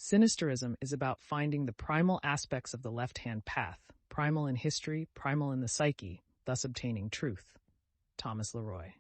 Sinisterism is about finding the primal aspects of the left-hand path, primal in history, primal in the psyche, thus obtaining truth. Thomas Leroy.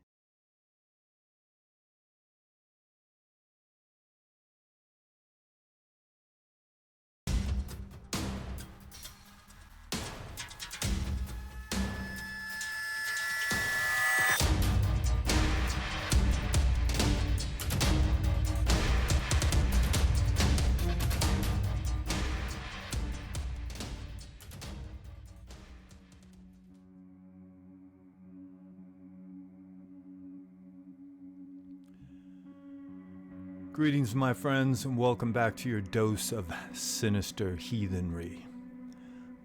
Greetings, my friends, and welcome back to your dose of sinister heathenry.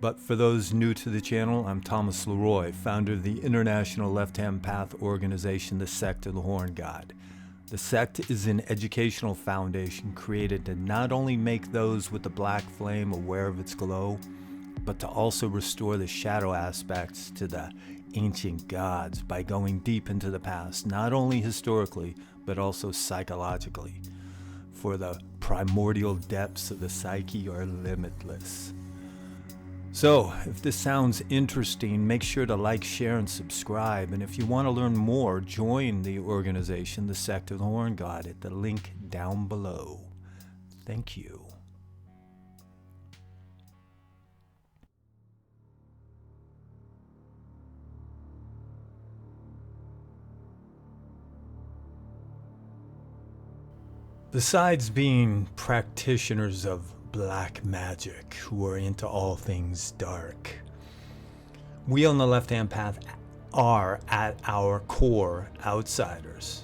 But for those new to the channel, I'm Thomas Leroy, founder of the International Left-Hand Path organization, the Sect of the Horn God. The Sect is an educational foundation created to not only make those with the black flame aware of its glow, but to also restore the shadow aspects to the ancient gods by going deep into the past, not only historically, but also psychologically. For the primordial depths of the psyche are limitless. So, if this sounds interesting, make sure to like, share, and subscribe. And if you want to learn more, join the organization, the Sect of the Horn God, at the link down below. Thank you. Besides being practitioners of black magic who are into all things dark, we on the left-hand path are at our core outsiders.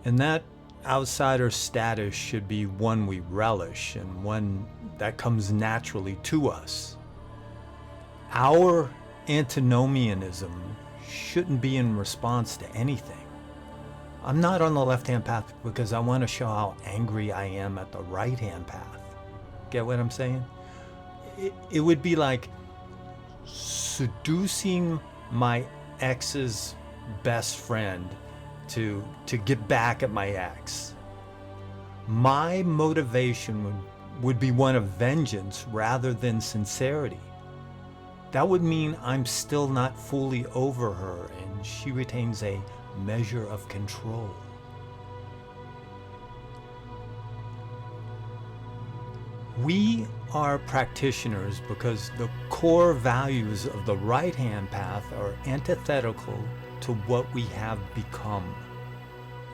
And that outsider status should be one we relish and one that comes naturally to us. Our antinomianism shouldn't be in response to anything. I'm not on the left-hand path because I want to show how angry I am at the right-hand path. Get what I'm saying? It would be like seducing my ex's best friend to get back at my ex. My motivation would be one of vengeance rather than sincerity. That would mean I'm still not fully over her and she retains a measure of control. We are practitioners because the core values of the right-hand path are antithetical to what we have become.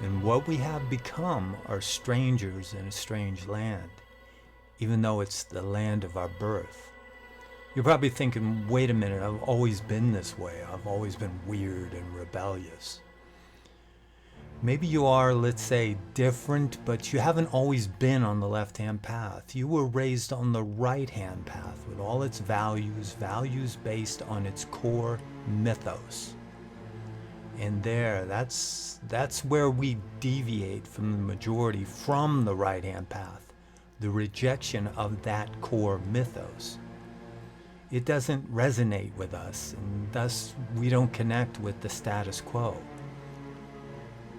And what we have become are strangers in a strange land, even though it's the land of our birth. You're probably thinking, wait a minute, I've always been this way. I've always been weird and rebellious. Maybe you are, let's say, different, but you haven't always been on the left-hand path. You were raised on the right-hand path with all its values based on its core mythos. And that's where we deviate from the majority, from the right-hand path, the rejection of that core mythos. It doesn't resonate with us, and thus we don't connect with the status quo.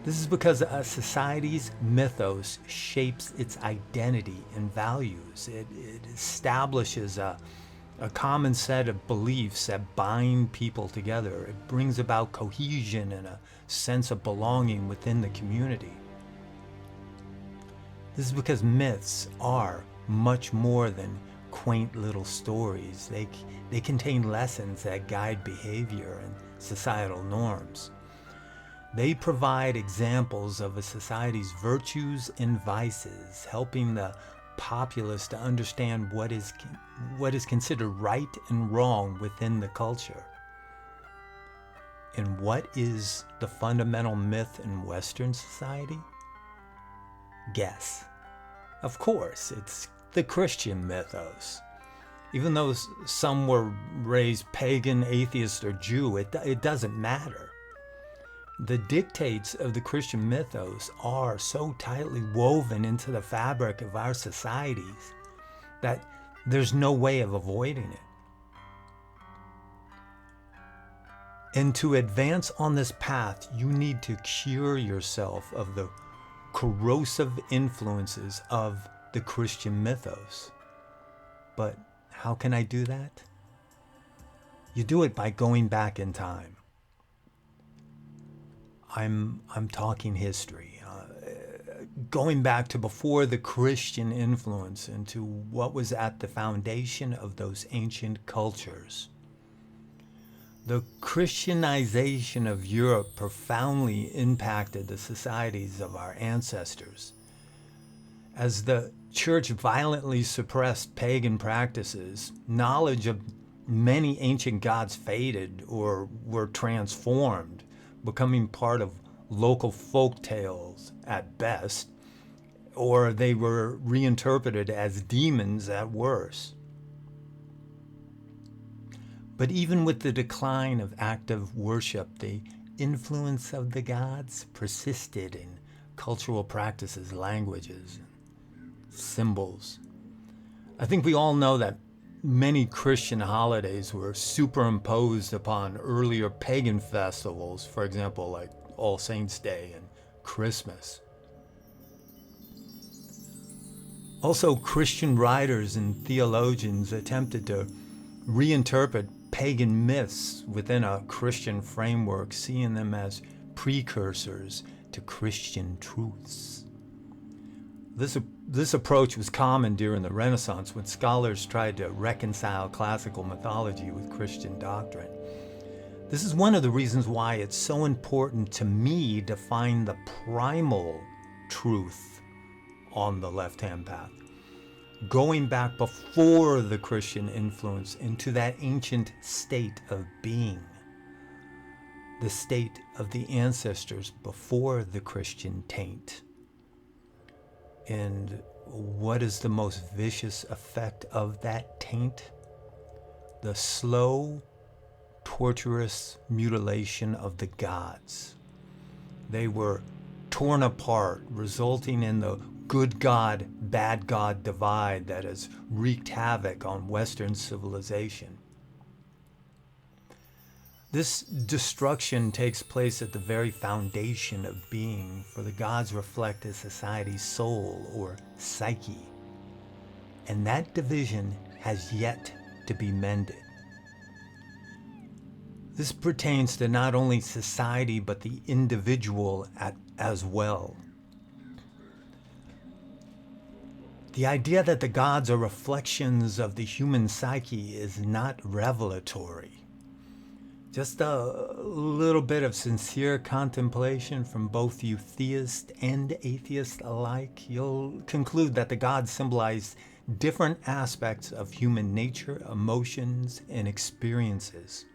This is because a society's mythos shapes its identity and values. It establishes a common set of beliefs that bind people together. It brings about cohesion and a sense of belonging within the community. This is because myths are much more than quaint little stories. They contain lessons that guide behavior and societal norms. They provide examples of a society's virtues and vices, helping the populace to understand what is considered right and wrong within the culture. And what is the fundamental myth in Western society? Guess. Of course, it's the Christian mythos. Even though some were raised pagan, atheist, or Jew, it doesn't matter. The dictates of the Christian mythos are so tightly woven into the fabric of our societies that there's no way of avoiding it. And to advance on this path, you need to cure yourself of the corrosive influences of the Christian mythos. But how can I do that? You do it by going back in time. I'm talking history, going back to before the Christian influence into what was at the foundation of those ancient cultures. The Christianization of Europe profoundly impacted the societies of our ancestors. As the church violently suppressed pagan practices, knowledge of many ancient gods faded or were transformed, becoming part of local folk tales at best, or they were reinterpreted as demons at worst. But even with the decline of active worship, the influence of the gods persisted in cultural practices, languages, symbols. I think we all know that many Christian holidays were superimposed upon earlier pagan festivals, for example, like All Saints' Day and Christmas. Also, Christian writers and theologians attempted to reinterpret pagan myths within a Christian framework, seeing them as precursors to Christian truths. This approach was common during the Renaissance when scholars tried to reconcile classical mythology with Christian doctrine. This is one of the reasons why it's so important to me to find the primal truth on the left-hand path, going back before the Christian influence into that ancient state of being, the state of the ancestors before the Christian taint. And what is the most vicious effect of that taint? The slow, torturous mutilation of the gods. They were torn apart, resulting in the good God, bad God divide that has wreaked havoc on Western civilization. This destruction takes place at the very foundation of being, for the gods reflect a society's soul or psyche. And that division has yet to be mended. This pertains to not only society, but the individual as well. The idea that the gods are reflections of the human psyche is not revelatory. Just a little bit of sincere contemplation from both you theist and atheist alike, you'll conclude that the gods symbolize different aspects of human nature, emotions, and experiences.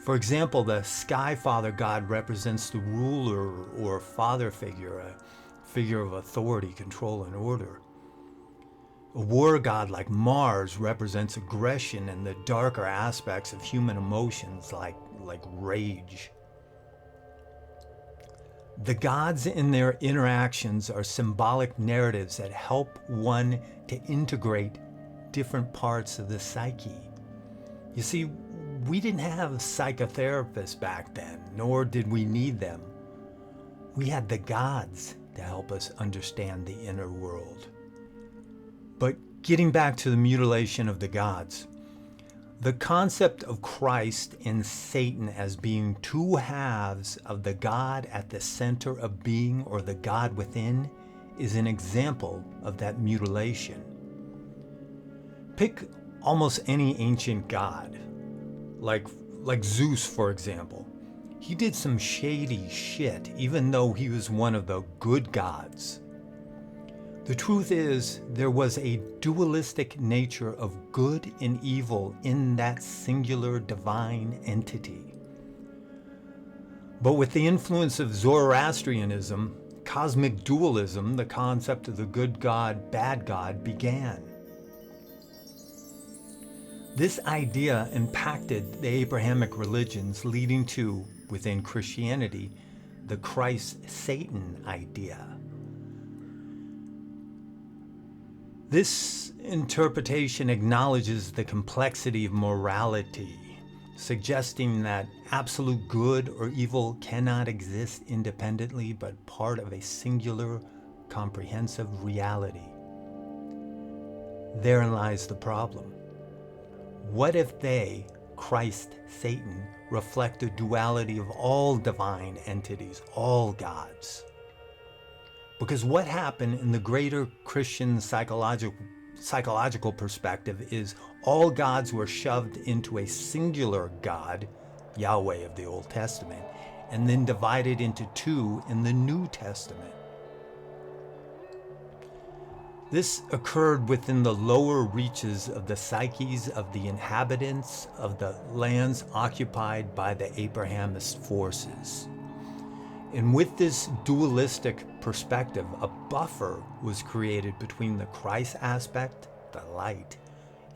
For example, the Sky Father god represents the ruler or father figure, a figure of authority, control, and order. A war god like Mars represents aggression and the darker aspects of human emotions like rage. The gods in their interactions are symbolic narratives that help one to integrate different parts of the psyche. You see, we didn't have psychotherapists back then, nor did we need them. We had the gods to help us understand the inner world. But getting back to the mutilation of the gods, the concept of Christ and Satan as being two halves of the God at the center of being, or the God within, is an example of that mutilation. Pick almost any ancient god, like Zeus, for example. He did some shady shit, even though he was one of the good gods. The truth is, there was a dualistic nature of good and evil in that singular divine entity. But with the influence of Zoroastrianism, cosmic dualism, the concept of the good God, bad God, began. This idea impacted the Abrahamic religions, leading to, within Christianity, the Christ-Satan idea. This interpretation acknowledges the complexity of morality, suggesting that absolute good or evil cannot exist independently, but part of a singular, comprehensive reality. therein lies the problem. What if they, Christ, Satan, reflect the duality of all divine entities, all gods? Because what happened in the greater Christian psychological perspective is all gods were shoved into a singular God, Yahweh of the Old Testament, and then divided into two in the New Testament. This occurred within the lower reaches of the psyches of the inhabitants of the lands occupied by the Abrahamist forces. And with this dualistic perspective, a buffer was created between the Christ aspect, the light,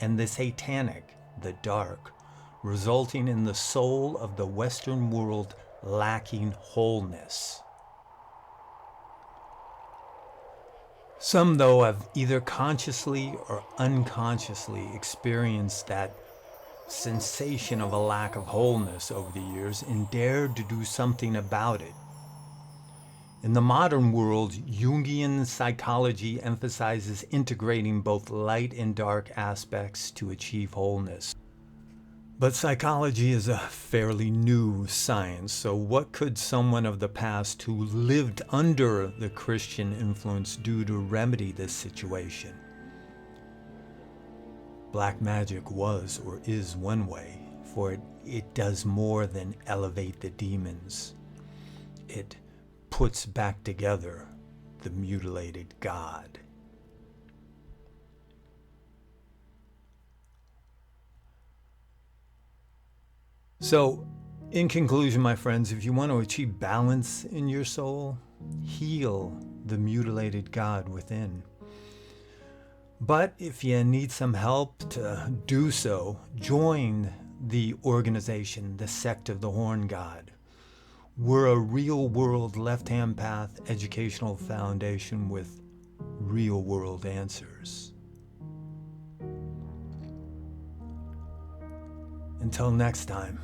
and the satanic, the dark, resulting in the soul of the Western world lacking wholeness. Some, though, have either consciously or unconsciously experienced that sensation of a lack of wholeness over the years and dared to do something about it. In the modern world, Jungian psychology emphasizes integrating both light and dark aspects to achieve wholeness. But psychology is a fairly new science, so what could someone of the past who lived under the Christian influence do to remedy this situation? Black magic was or is one way, for it does more than elevate the demons. It puts back together the mutilated God. So, in conclusion, my friends, if you want to achieve balance in your soul, heal the mutilated God within. But if you need some help to do so, join the organization, the Sect of the Horn God. We're a real-world left-hand path educational foundation with real-world answers. Until next time.